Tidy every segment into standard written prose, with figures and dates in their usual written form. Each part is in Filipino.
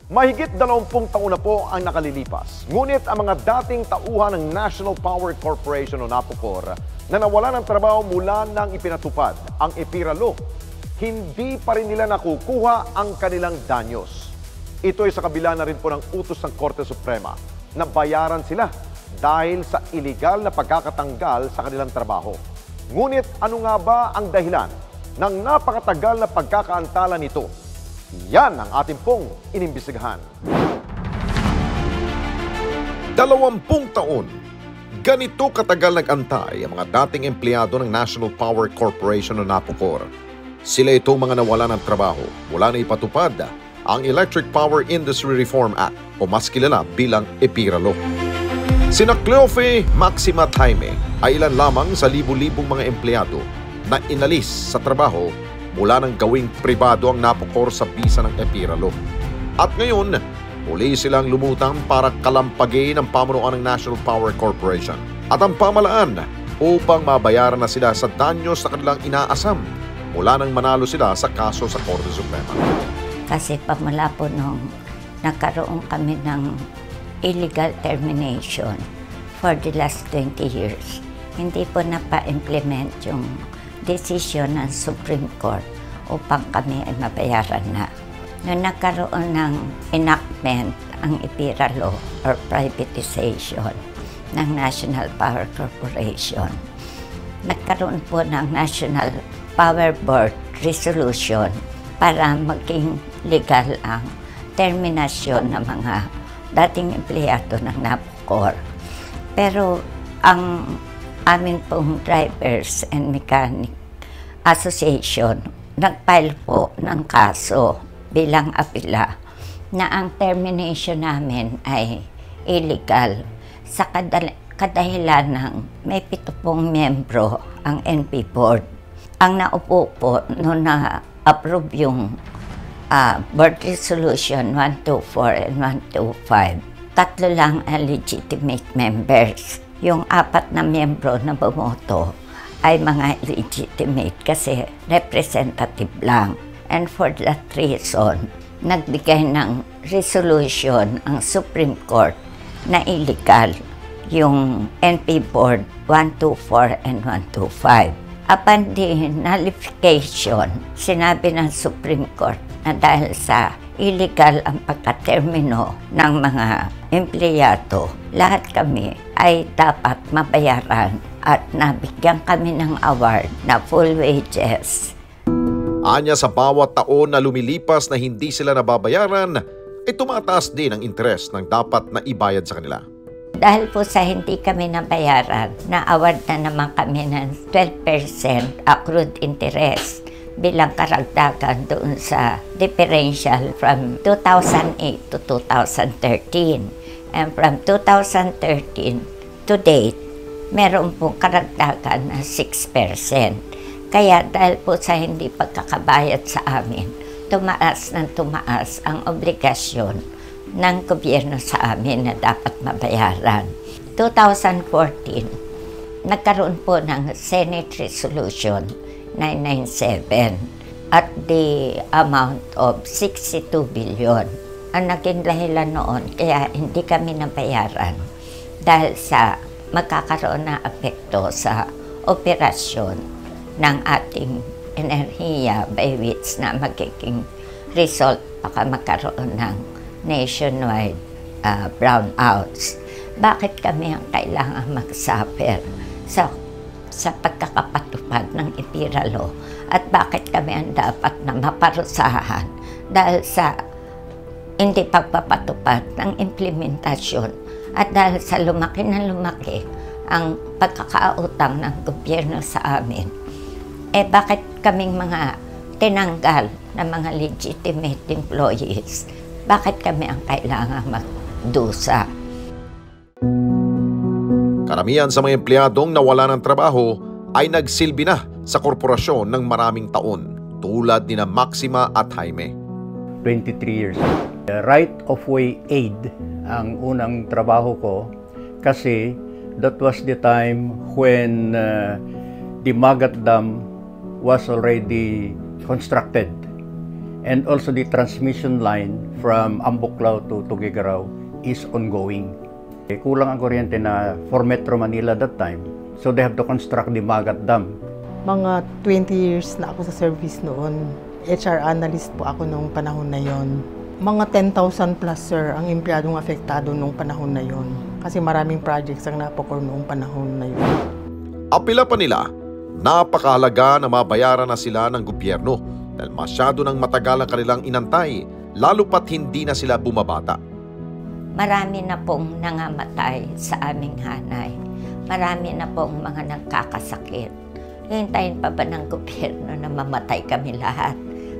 Mahigit 20 taon na po ang nakalilipas. Ngunit ang mga dating tauhan ng National Power Corporation o NAPOCOR na nawalan ng trabaho mula nang ipinatupad ang EPIRA Law, hindi pa rin nila nakukuha ang kanilang danyos. Ito ay sa kabila na rin po ng utos ng Korte Suprema na bayaran sila dahil sa iligal na pagkakatanggal sa kanilang trabaho. Ngunit ano nga ba ang dahilan ng napakatagal na pagkakaantala nito? Yan ang ating pong inimbestigahan. 20 taon. Ganito katagal nag-antay ang mga dating empleyado ng National Power Corporation o NAPOCOR. Sila itong mga nawala ng trabaho mula na ipatupad ang Electric Power Industry Reform Act o mas kilala bilang EPIRA Law. Sina Cleofe, Maxima at Jaime ay ilan lamang sa libu-libong mga empleyado na inalis sa trabaho mula nang gawing pribado ang NAPOCOR sa bisa ng EPIRA Law. At ngayon, muli silang lumutang para kalampagin ang pamunuan ng National Power Corporation at ang pamalaan upang mabayaran na sila sa danyos na kanilang inaasam mula nang manalo sila sa kaso sa Korte Suprema. Kasi pamula po nung nagkaroon kami ng illegal termination for the last 20 years, hindi po napa-implement yung desisyon ng Supreme Court upang kami ay mabayaran na. Nung nagkaroon ng enactment ang EPIRA Law or privatization ng National Power Corporation, nagkaroon po ng National Power Board resolution para maging legal ang terminasyon ng mga dating empleyado ng NAPOCOR. Pero ang amin pong Drivers and Mechanic Association nag-file po ng kaso bilang apela na ang termination namin ay illegal sa kadahilan ng may 7 miyembro ang NP Board. Ang naupo po noon na-approve yung Board Resolution 124 and 125. 3 lang ang legitimate members. Yung 4 na miyembro na bumoto ay mga legitimate kasi representative lang. And for that reason, nagbigay ng resolution ang Supreme Court na illegal yung NP Board 124 and 125. Upon the nullification, sinabi ng Supreme Court na dahil sa illegal ang pagkatermino ng mga empleyado, lahat kami ay dapat mabayaran at nabigyan kami ng award na full wages. Anya sa bawat taon na lumilipas na hindi sila nababayaran, ay tumataas din ang interes ng dapat na ibayad sa kanila. Dahil po sa hindi kami nabayaran, na-award na naman kami ng 12% accrued interest bilang karagdagan doon sa differential from 2008 to 2013. And from 2013 to date, meron pong karagdagan na 6%. Kaya dahil po sa hindi pagkakabayad sa amin, tumaas ang obligasyon ng gobyerno sa amin na dapat mabayaran. 2014, nagkaroon po ng Senate Resolution 997 at the amount of 62 billion. Ang naging dahilan noon kaya hindi kami nabayaran dahil sa magkakaroon na apekto sa operasyon ng ating enerhiya by which na magiging result baka magkaroon ng nationwide brownouts. Bakit kami ang kailangan mag-suffer sa pagkakapatupad ng EPIRA Law at bakit kami ang dapat na maparusahan dahil sa hindi pagpapatupad ng implementasyon at dahil sa lumaki ang pagkakautang ng gobyerno sa amin. Bakit kaming mga tinanggal na mga legitimate employees? Bakit kami ang kailangan magdusa? Karamihan sa mga empleyadong nawala ng trabaho ay nagsilbi na sa korporasyon ng maraming taon, tulad ni na Maxima at Jaime. 23 years. Right of way aid ang unang trabaho ko kasi that was the time when the Magat Dam was already constructed and also the transmission line from Ambuklao to Tuguegarao is ongoing. Kulang ang kuryente na for Metro Manila that time. So they have to construct the Magat Dam. Mga 20 years na ako sa service noon. HR analyst po ako noong panahon na yon. Mga 10,000 plus, sir, ang empleyadong apektado noong panahon na yon. Kasi maraming projects ang napokor noong panahon na yon. Apila pa nila, napakahalaga na mabayaran na sila ng gobyerno dahil masyado nang matagal ang kanilang inantay, lalo pat hindi na sila bumabata. Marami na pong nangamatay sa aming hanay. Marami na pong mga nagkakasakit. Hintayin pa ba ng gobyerno na mamatay kami lahat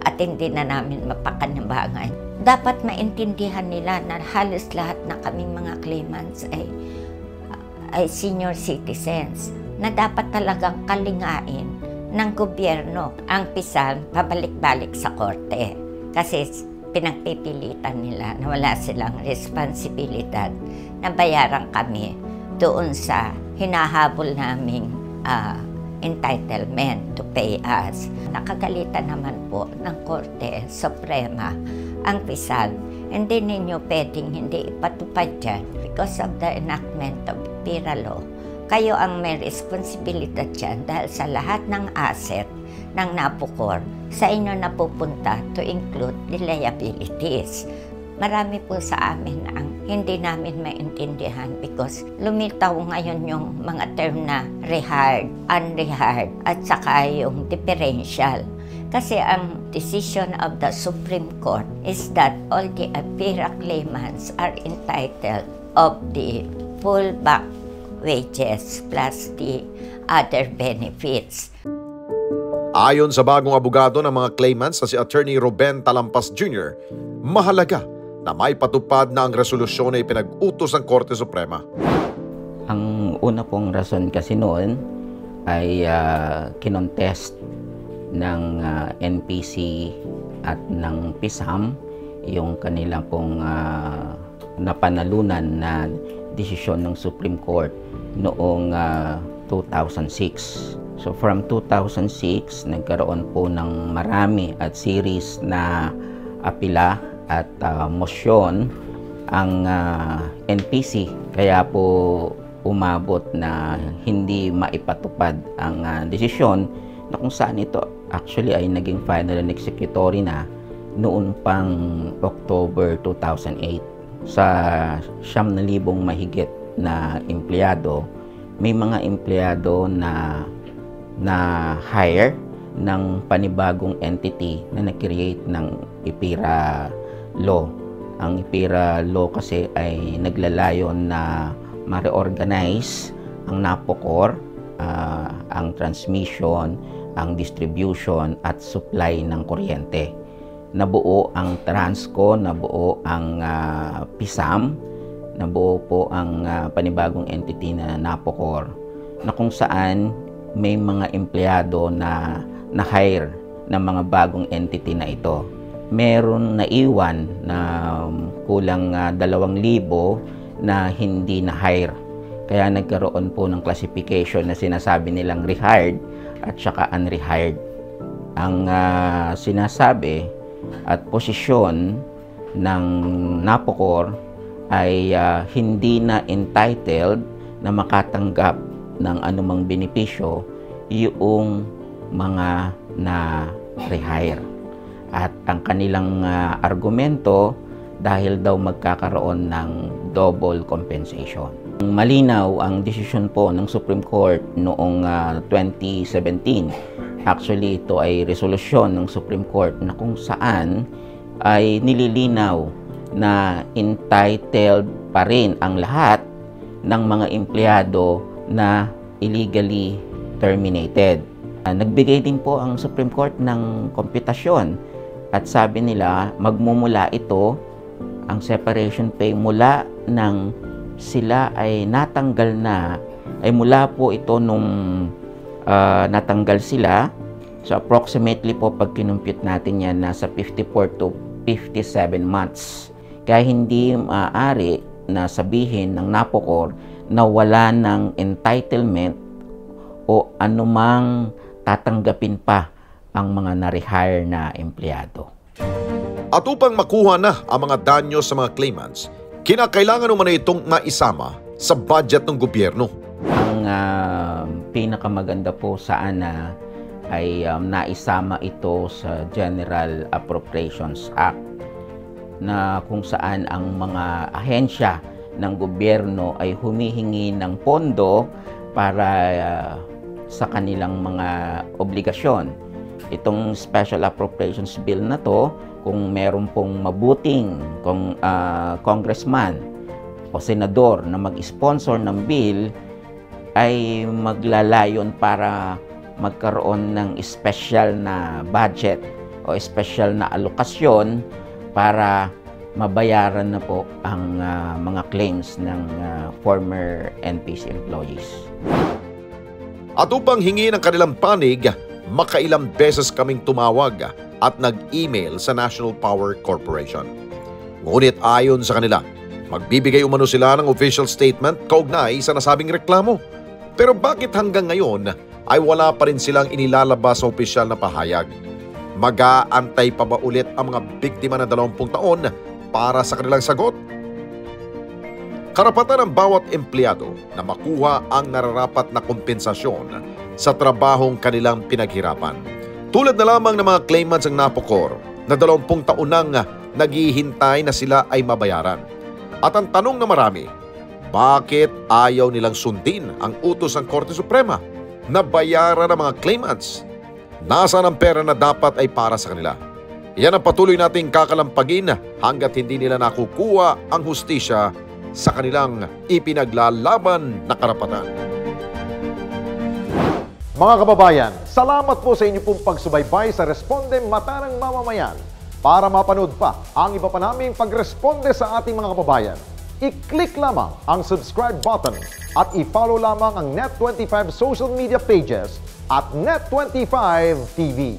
at hindi na namin mapakanabangan? Dapat maintindihan nila na halos lahat na kaming mga claimants ay senior citizens na dapat talagang kalingain ng gobyerno ang pisang pabalik-balik sa korte. Kasi pinagpipilitan nila na wala silang responsibilidad na bayaran kami doon sa hinahabol naming entitlement to pay us. Nakagalitan naman po ng Korte Suprema ang pisag. Hindi ninyo pwedeng hindi ipatupad dyan because of the enactment of PIRA law. Kayo ang may responsibilidad dyan dahil sa lahat ng asset ng napukor sa inyo napupunta to include the liabilities. Marami po sa amin ang hindi namin maintindihan because lumitaw ngayon yung mga term na rehired, unrehired, at saka yung differential. Kasi ang decision of the Supreme Court is that all the PIRA claimants are entitled of the full back wages plus the other benefits. Ayon sa bagong abogado ng mga claimants na si Attorney Ruben Talampas Jr., mahalaga na may patupad na ang resolusyon na ipinag-utos ng Korte Suprema. Ang una pong rason kasi noon ay kinontest ng NPC at ng PISAM yung kanila pong napanalunan na desisyon ng Supreme Court noong 2006. So from 2006, nagkaroon po ng marami at series na apila at motion ang NPC. Kaya po umabot na hindi maipatupad ang desisyon na kung saan ito actually ay naging final and executory na noon pang October 2008. Sa 9,000 mahigit na empleyado, may mga empleyado na hire ng panibagong entity na nag-create ng IPIRA law. Ang IPIRA law kasi ay naglalayon na ma-reorganize ang NAPOCOR, ang transmission, ang distribution at supply ng kuryente. Nabuo ang Transco, nabuo ang PISAM, nabuo po ang panibagong entity na NAPOCOR, na kung saan may mga empleyado na na-hire ng mga bagong entity na ito. Meron naiwan na kulang 2,000 na hindi na-hire. Kaya nagkaroon po ng classification na sinasabi nilang rehired at saka unrehired. Ang sinasabi at posisyon ng NAPOCOR ay hindi na entitled na makatanggap ng anumang benepisyo yung mga na-rehire. At ang kanilang argumento dahil daw magkakaroon ng double compensation. Malinaw ang desisyon po ng Supreme Court noong 2017. Actually, ito ay resolusyon ng Supreme Court na kung saan ay nililinaw na entitled pa rin ang lahat ng mga empleyado na illegally terminated. Nagbigay din po ang Supreme Court ng komputasyon at sabi nila magmumula ito ang separation pay mula nang sila ay natanggal na, ay mula po ito nung natanggal sila. So approximately po pag kinumpute natin yan, nasa 54 to 57 months. Kaya hindi maaari na sabihin ng NAPOCOR na wala ng entitlement o anumang tatanggapin pa ang mga na-rehire na empleyado. At upang makuha na ang mga danyo sa mga claimants, kinakailangan naman itong maisama sa budget ng gobyerno. Ang pinakamaganda po sana ay naisama ito sa General Appropriations Act, na kung saan ang mga ahensya ng gobyerno ay humihingi ng pondo para sa kanilang mga obligasyon. Itong Special Appropriations Bill na to, kung meron pong mabuting congressman o senador na mag-sponsor ng bill, ay maglalayon para magkaroon ng special na budget o special na alokasyon para mabayaran na po ang mga claims ng former NPC employees. At upang hingi ng kanilang panig, makailang beses kaming tumawag at nag-email sa National Power Corporation. Ngunit ayon sa kanila, magbibigay umano sila ng official statement kaugnay sa nasabing reklamo. Pero bakit hanggang ngayon ay wala pa rin silang inilalabas sa opisyal na pahayag? Mag-aantay pa ba ulit ang mga biktima na 20 taon para sa kanilang sagot? Karapatan ng bawat empleyado na makuha ang nararapat na kompensasyon sa trabahong kanilang pinaghirapan. Tulad na lamang ng mga claimants ng NAPOCOR na 20 taon nang naghihintay na sila ay mabayaran. At ang tanong na marami, bakit ayaw nilang sundin ang utos ng Korte Suprema na bayaran ng mga claimants? Nasaan ang pera na dapat ay para sa kanila? Yan ang patuloy nating kakalampagin hanggat hindi nila nakukuha ang hustisya sa kanilang ipinaglalaban na karapatan. Mga kababayan, salamat po sa inyo pong pagsubaybay sa Responde Mata ng Mamamayan. Para mapanood pa ang iba pa naming pagresponde sa ating mga kababayan, i-click lamang ang subscribe button at i-follow lamang ang Net25 social media pages at Net25 TV.